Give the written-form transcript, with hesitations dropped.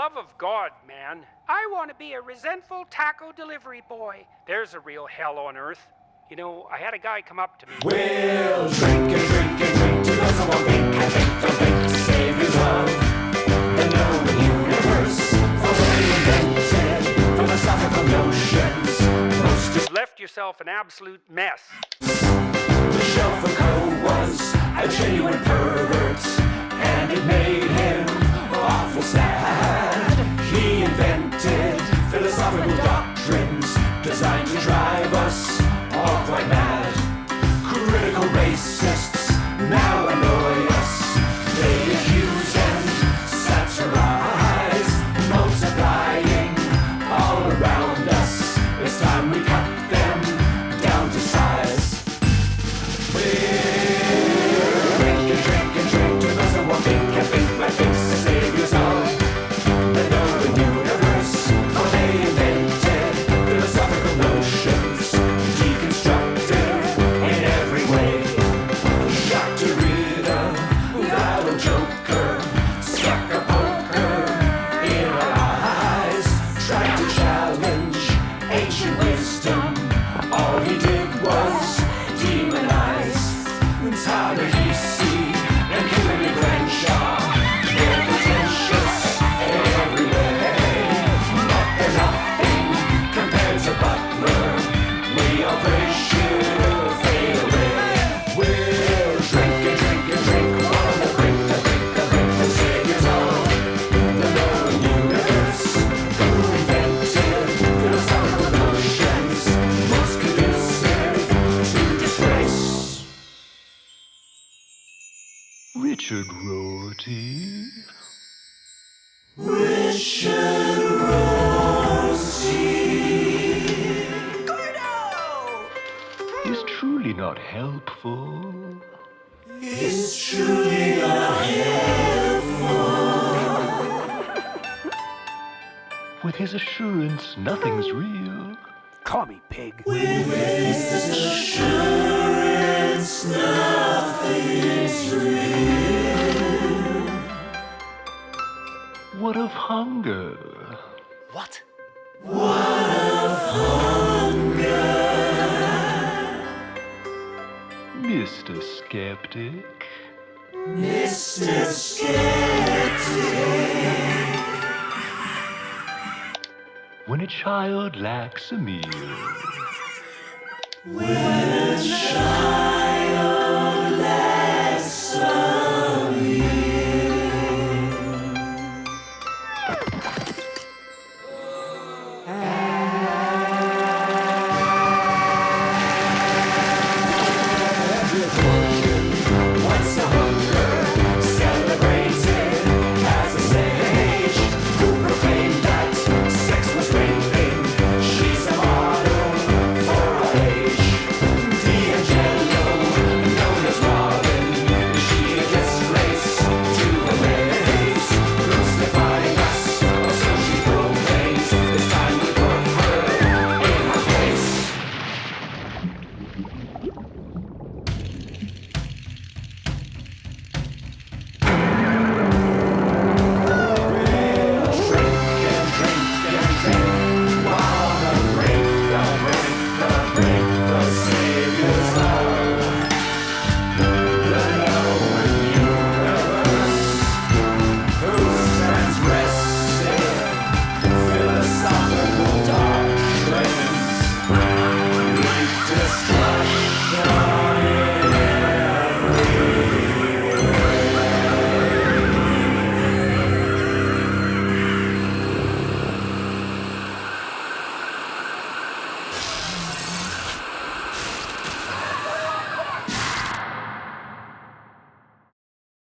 love of God, man, I want to be a resentful taco delivery boy. There's a real hell on earth. You know, I had a guy come up to me. We'll drink and drink and drink till those who won't think and think don't think to save his love. The known universe, already invented, philosophical notions. You've left yourself an absolute mess. Michel Foucault was a genuine pervert, and it made him awful sad. He invented philosophical doctrines designed to drive us all quite mad. Critical racists now annoy us. They accuse and satirize, multiplying all around us. It's time we cut them down to size. We'll drink and drink till those who won't think and think like fix the saviors of the known universe. For they invented philosophical notions, deconstructive in every way. Jacques Derrida, that joker, stuck a poker in our eyes, tried to challenge ancient wisdom. All he did was demonize Ta-Nehisi and Kimberly Crenshaw. They're pretentious everywhere, but they're nothing compared to Butler. We all pray she'll fade away. We'll drink and drink and drink on the brink, the saviors of the known universe, who invented philosophical notions most conducive to disgrace. Richard Rorty. Is truly not helpful. With his assurance nothing's real. Commie, pig. What of hunger? What? Mr. Skeptic. When a child lacks a meal.